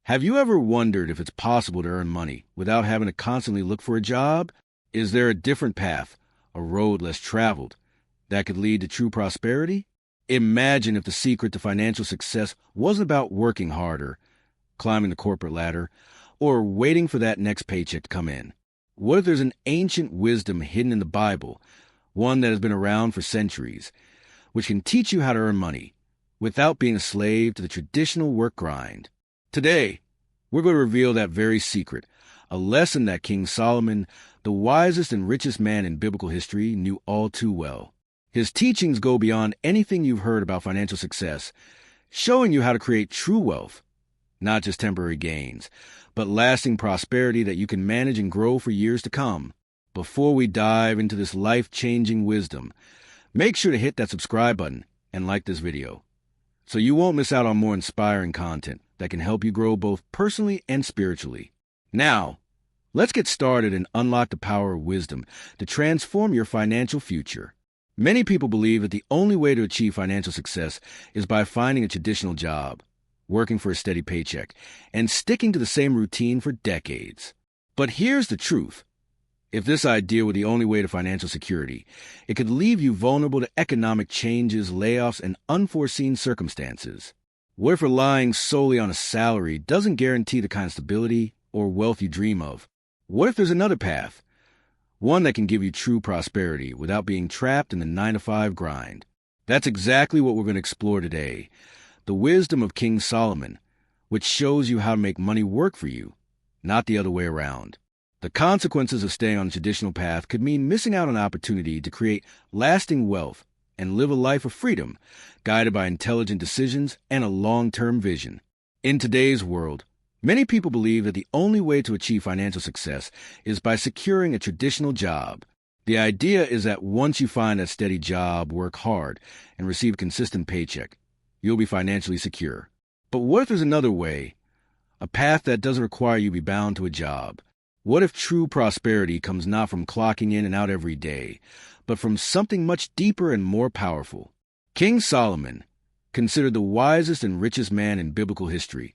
Have you ever wondered if it's possible to earn money without having to constantly look for a job? Is there a different path, a road less traveled, that could lead to true prosperity? Imagine if the secret to financial success wasn't about working harder, climbing the corporate ladder, or waiting for that next paycheck to come in. What if there's an ancient wisdom hidden in the Bible, one that has been around for centuries, which can teach you how to earn money without being a slave to the traditional work grind? Today, we're going to reveal that very secret, a lesson that King Solomon, the wisest and richest man in biblical history, knew all too well. His teachings go beyond anything you've heard about financial success, showing you how to create true wealth, not just temporary gains, but lasting prosperity that you can manage and grow for years to come. Before we dive into this life-changing wisdom, make sure to hit that subscribe button and like this video, so you won't miss out on more inspiring content that can help you grow both personally and spiritually. Now, let's get started and unlock the power of wisdom to transform your financial future. Many people believe that the only way to achieve financial success is by finding a traditional job, working for a steady paycheck, and sticking to the same routine for decades. But here's the truth. If this idea were the only way to financial security, it could leave you vulnerable to economic changes, layoffs, and unforeseen circumstances. What if relying solely on a salary doesn't guarantee the kind of stability or wealth you dream of? What if there's another path, one that can give you true prosperity without being trapped in the 9-to-5 grind? That's exactly what we're going to explore today. The wisdom of King Solomon, which shows you how to make money work for you, not the other way around. The consequences of staying on a traditional path could mean missing out on an opportunity to create lasting wealth and live a life of freedom, guided by intelligent decisions and a long-term vision. In today's world, many people believe that the only way to achieve financial success is by securing a traditional job. The idea is that once you find that steady job, work hard, and receive a consistent paycheck, you'll be financially secure. But what if there's another way, a path that doesn't require you to be bound to a job? What if true prosperity comes not from clocking in and out every day, but from something much deeper and more powerful? King Solomon, considered the wisest and richest man in biblical history,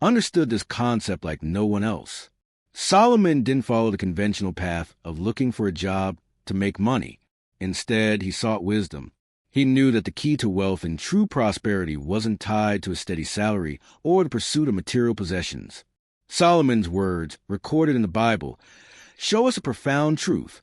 understood this concept like no one else. Solomon didn't follow the conventional path of looking for a job to make money. Instead, he sought wisdom. He knew that the key to wealth and true prosperity wasn't tied to a steady salary or the pursuit of material possessions. Solomon's words, recorded in the Bible, show us a profound truth.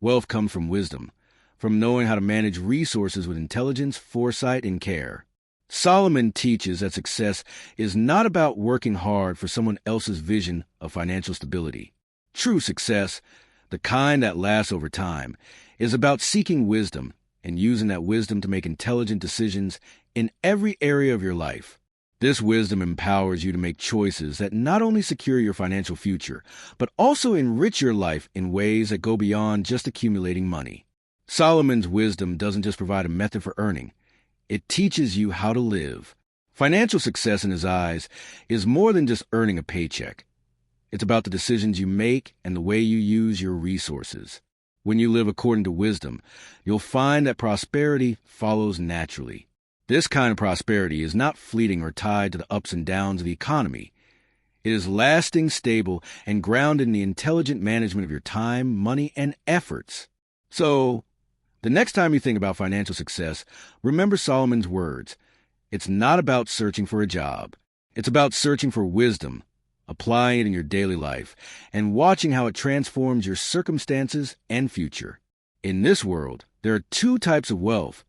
Wealth comes from wisdom, from knowing how to manage resources with intelligence, foresight, and care. Solomon teaches that success is not about working hard for someone else's vision of financial stability. True success, the kind that lasts over time, is about seeking wisdom and using that wisdom to make intelligent decisions in every area of your life. This wisdom empowers you to make choices that not only secure your financial future, but also enrich your life in ways that go beyond just accumulating money. Solomon's wisdom doesn't just provide a method for earning. It teaches you how to live. Financial success in his eyes is more than just earning a paycheck. It's about the decisions you make and the way you use your resources. When you live according to wisdom, you'll find that prosperity follows naturally. This kind of prosperity is not fleeting or tied to the ups and downs of the economy. It is lasting, stable, and grounded in the intelligent management of your time, money, and efforts. So, the next time you think about financial success, remember Solomon's words. It's not about searching for a job. It's about searching for wisdom, applying it in your daily life, and watching how it transforms your circumstances and future. In this world, there are two types of wealth,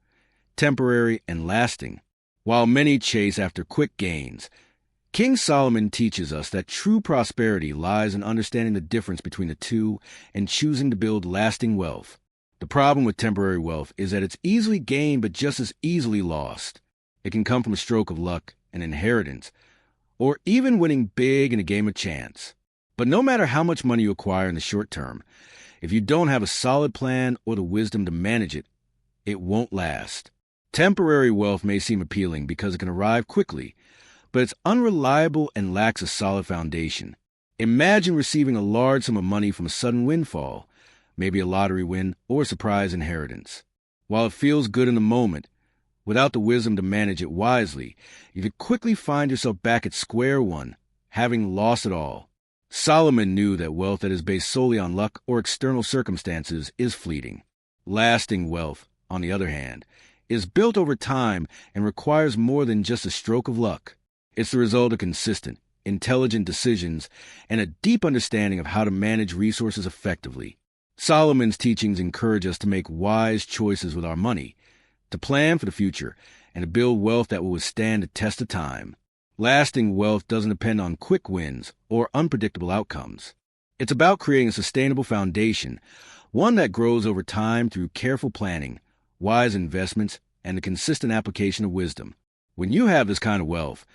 temporary and lasting. While many chase after quick gains, King Solomon teaches us that true prosperity lies in understanding the difference between the two and choosing to build lasting wealth. The problem with temporary wealth is that it's easily gained but just as easily lost. It can come from a stroke of luck, an inheritance, or even winning big in a game of chance. But no matter how much money you acquire in the short term, if you don't have a solid plan or the wisdom to manage it, it won't last. Temporary wealth may seem appealing because it can arrive quickly, but it's unreliable and lacks a solid foundation. Imagine receiving a large sum of money from a sudden windfall, maybe a lottery win or a surprise inheritance. While it feels good in the moment, without the wisdom to manage it wisely, you could quickly find yourself back at square one, having lost it all. Solomon knew that wealth that is based solely on luck or external circumstances is fleeting. Lasting wealth, on the other hand, is built over time and requires more than just a stroke of luck. It's the result of consistent, intelligent decisions and a deep understanding of how to manage resources effectively. Solomon's teachings encourage us to make wise choices with our money, to plan for the future, and to build wealth that will withstand the test of time. Lasting wealth doesn't depend on quick wins or unpredictable outcomes. It's about creating a sustainable foundation, one that grows over time through careful planning, wise investments, and the consistent application of wisdom. When you have this kind of wealth,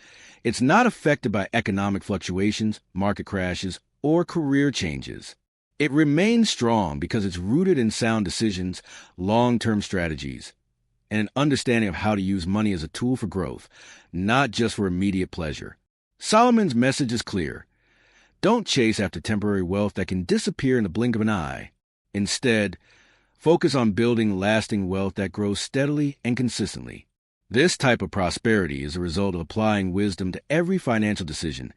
it's not affected by economic fluctuations, market crashes, or career changes. It remains strong because it's rooted in sound decisions, long-term strategies, and an understanding of how to use money as a tool for growth, not just for immediate pleasure. Solomon's message is clear. Don't chase after temporary wealth that can disappear in the blink of an eye. Instead, focus on building lasting wealth that grows steadily and consistently. This type of prosperity is a result of applying wisdom to every financial decision,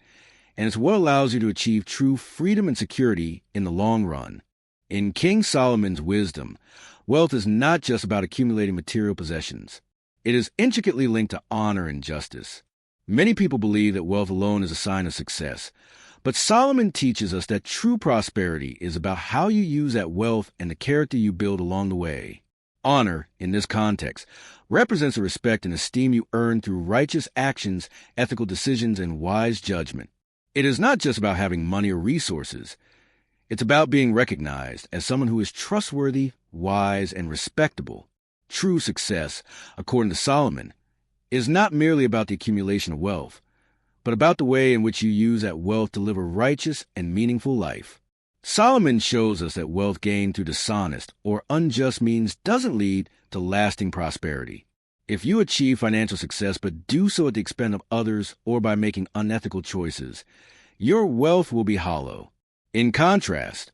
and it's what allows you to achieve true freedom and security in the long run. In King Solomon's wisdom, wealth is not just about accumulating material possessions. It is intricately linked to honor and justice. Many people believe that wealth alone is a sign of success, but Solomon teaches us that true prosperity is about how you use that wealth and the character you build along the way. Honor, in this context, represents the respect and esteem you earn through righteous actions, ethical decisions, and wise judgment. It is not just about having money or resources. It's about being recognized as someone who is trustworthy, wise, and respectable. True success, according to Solomon, is not merely about the accumulation of wealth, but about the way in which you use that wealth to live a righteous and meaningful life. Solomon shows us that wealth gained through dishonest or unjust means doesn't lead to lasting prosperity. If you achieve financial success but do so at the expense of others or by making unethical choices, your wealth will be hollow. In contrast,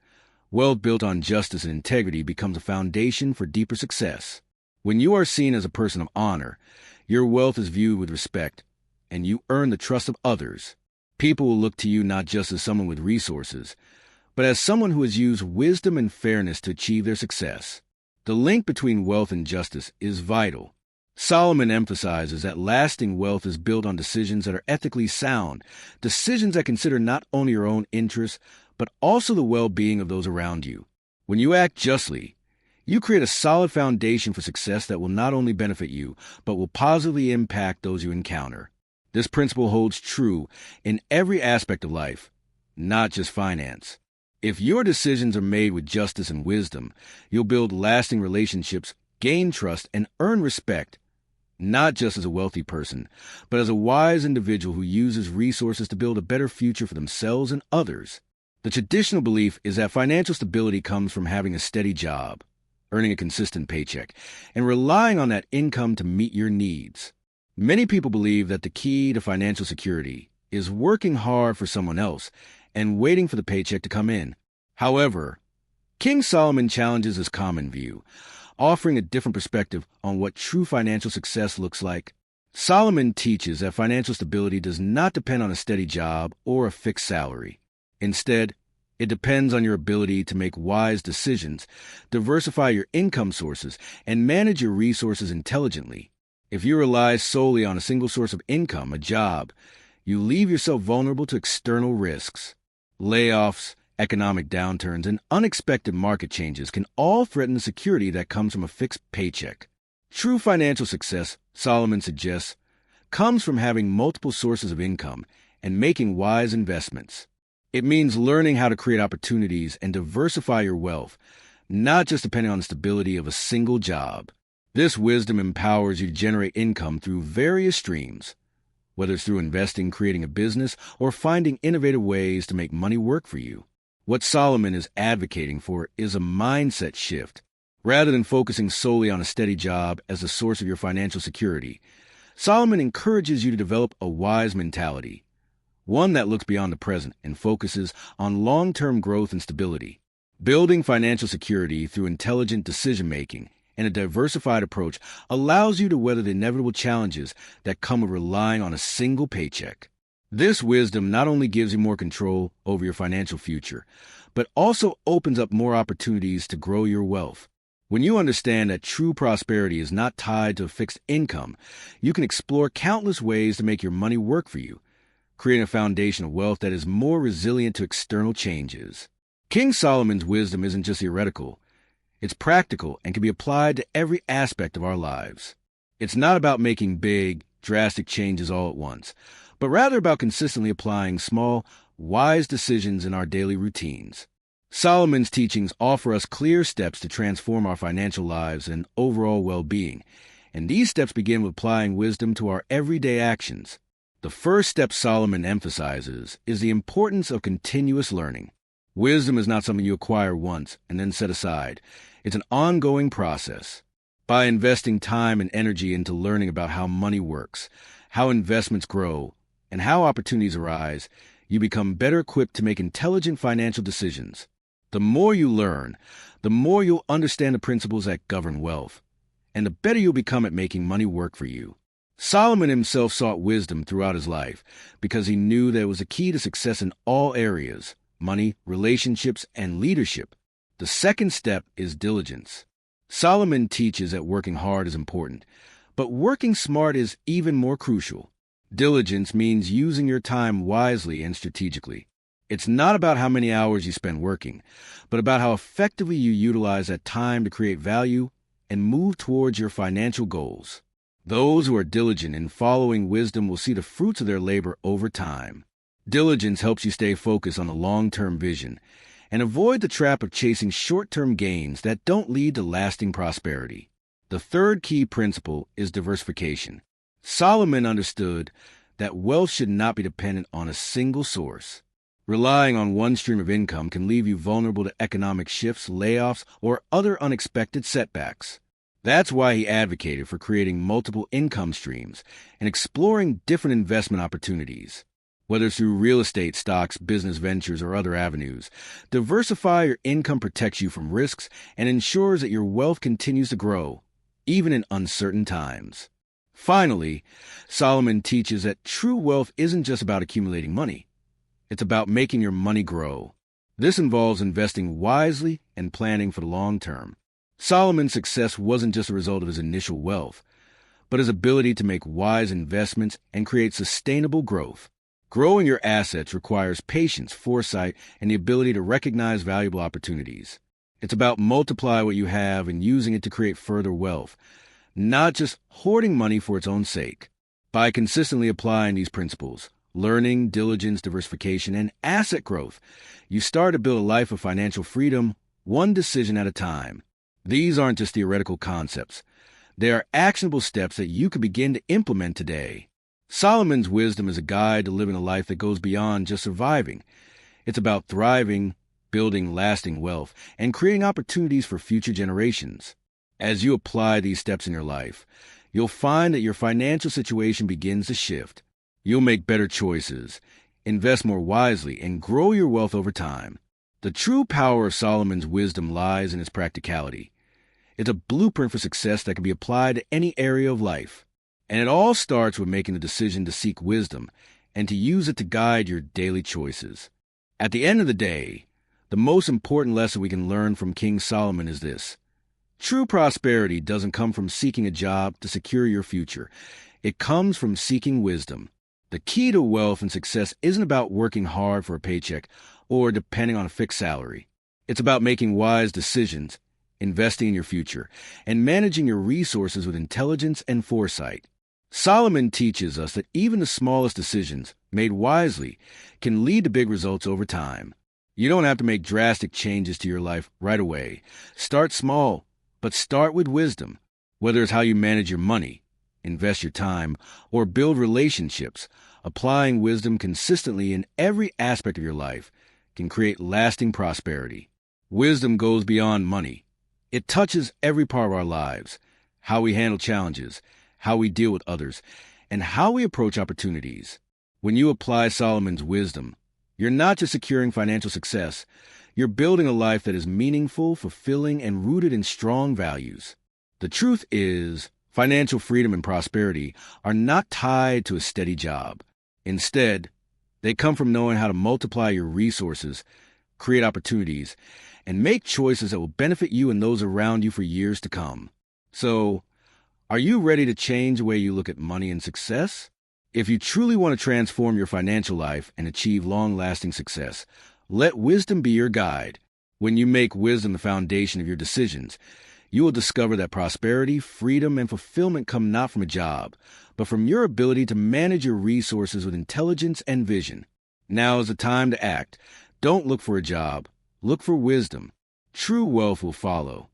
wealth built on justice and integrity becomes a foundation for deeper success. When you are seen as a person of honor, your wealth is viewed with respect, and you earn the trust of others. People will look to you not just as someone with resources, but as someone who has used wisdom and fairness to achieve their success. The link between wealth and justice is vital. Solomon emphasizes that lasting wealth is built on decisions that are ethically sound, decisions that consider not only your own interests, but also the well-being of those around you. When you act justly, you create a solid foundation for success that will not only benefit you, but will positively impact those you encounter. This principle holds true in every aspect of life, not just finance. If your decisions are made with justice and wisdom, you'll build lasting relationships, gain trust, and earn respect, not just as a wealthy person, but as a wise individual who uses resources to build a better future for themselves and others. The traditional belief is that financial stability comes from having a steady job, earning a consistent paycheck, and relying on that income to meet your needs. Many people believe that the key to financial security is working hard for someone else and waiting for the paycheck to come in. However, King Solomon challenges this common view, offering a different perspective on what true financial success looks like. Solomon teaches that financial stability does not depend on a steady job or a fixed salary. Instead, it depends on your ability to make wise decisions, diversify your income sources, and manage your resources intelligently. If you rely solely on a single source of income, a job, you leave yourself vulnerable to external risks. Layoffs, economic downturns, and unexpected market changes can all threaten the security that comes from a fixed paycheck. True financial success, Solomon suggests, comes from having multiple sources of income and making wise investments. It means learning how to create opportunities and diversify your wealth, not just depending on the stability of a single job. This wisdom empowers you to generate income through various streams, whether it's through investing, creating a business, or finding innovative ways to make money work for you. What Solomon is advocating for is a mindset shift. Rather than focusing solely on a steady job as the source of your financial security, Solomon encourages you to develop a wise mentality, one that looks beyond the present and focuses on long-term growth and stability. Building financial security through intelligent decision-making and a diversified approach allows you to weather the inevitable challenges that come with relying on a single paycheck. This wisdom not only gives you more control over your financial future, but also opens up more opportunities to grow your wealth. When you understand that true prosperity is not tied to a fixed income, you can explore countless ways to make your money work for you, creating a foundation of wealth that is more resilient to external changes. King Solomon's wisdom isn't just theoretical. It's practical and can be applied to every aspect of our lives. It's not about making big, drastic changes all at once, but rather about consistently applying small, wise decisions in our daily routines. Solomon's teachings offer us clear steps to transform our financial lives and overall well-being, and these steps begin with applying wisdom to our everyday actions. The first step Solomon emphasizes is the importance of continuous learning. Wisdom is not something you acquire once and then set aside. It's an ongoing process. By investing time and energy into learning about how money works, how investments grow, and how opportunities arise, you become better equipped to make intelligent financial decisions. The more you learn, the more you'll understand the principles that govern wealth, and the better you'll become at making money work for you. Solomon himself sought wisdom throughout his life because he knew that it was a key to success in all areas: money, relationships, and leadership. The second step is diligence. Solomon teaches that working hard is important, but working smart is even more crucial. Diligence means using your time wisely and strategically. It's not about how many hours you spend working, but about how effectively you utilize that time to create value and move towards your financial goals. Those who are diligent in following wisdom will see the fruits of their labor over time. Diligence helps you stay focused on the long-term vision and avoid the trap of chasing short-term gains that don't lead to lasting prosperity. The third key principle is diversification. Solomon understood that wealth should not be dependent on a single source. Relying on one stream of income can leave you vulnerable to economic shifts, layoffs, or other unexpected setbacks. That's why he advocated for creating multiple income streams and exploring different investment opportunities. Whether through real estate, stocks, business ventures, or other avenues, diversify your income protects you from risks and ensures that your wealth continues to grow, even in uncertain times. Finally, Solomon teaches that true wealth isn't just about accumulating money. It's about making your money grow. This involves investing wisely and planning for the long term. Solomon's success wasn't just a result of his initial wealth, but his ability to make wise investments and create sustainable growth. Growing your assets requires patience, foresight, and the ability to recognize valuable opportunities. It's about multiplying what you have and using it to create further wealth, not just hoarding money for its own sake. By consistently applying these principles, learning, diligence, diversification, and asset growth, you start to build a life of financial freedom, one decision at a time. These aren't just theoretical concepts. They are actionable steps that you can begin to implement today. Solomon's wisdom is a guide to living a life that goes beyond just surviving. It's about thriving, building lasting wealth, and creating opportunities for future generations. As you apply these steps in your life, you'll find that your financial situation begins to shift. You'll make better choices, invest more wisely, and grow your wealth over time. The true power of Solomon's wisdom lies in its practicality. It's a blueprint for success that can be applied to any area of life. And it all starts with making the decision to seek wisdom and to use it to guide your daily choices. At the end of the day, the most important lesson we can learn from King Solomon is this: true prosperity doesn't come from seeking a job to secure your future. It comes from seeking wisdom. The key to wealth and success isn't about working hard for a paycheck or depending on a fixed salary. It's about making wise decisions, investing in your future, and managing your resources with intelligence and foresight. Solomon teaches us that even the smallest decisions, made wisely, can lead to big results over time. You don't have to make drastic changes to your life right away. Start small, but start with wisdom. Whether it's how you manage your money, invest your time, or build relationships, applying wisdom consistently in every aspect of your life can create lasting prosperity. Wisdom goes beyond money. It touches every part of our lives: how we handle challenges, how we deal with others, and how we approach opportunities. When you apply Solomon's wisdom, you're not just securing financial success, you're building a life that is meaningful, fulfilling, and rooted in strong values. The truth is, financial freedom and prosperity are not tied to a steady job. Instead, They come from knowing how to multiply your resources, create opportunities, and make choices that will benefit you and those around you for years to come. So, are you ready to change the way you look at money and success? If you truly want to transform your financial life and achieve long-lasting success, let wisdom be your guide. When you make wisdom the foundation of your decisions, you will discover that prosperity, freedom, and fulfillment come not from a job, but from your ability to manage your resources with intelligence and vision. Now is the time to act. Don't look for a job. Look for wisdom. True wealth will follow.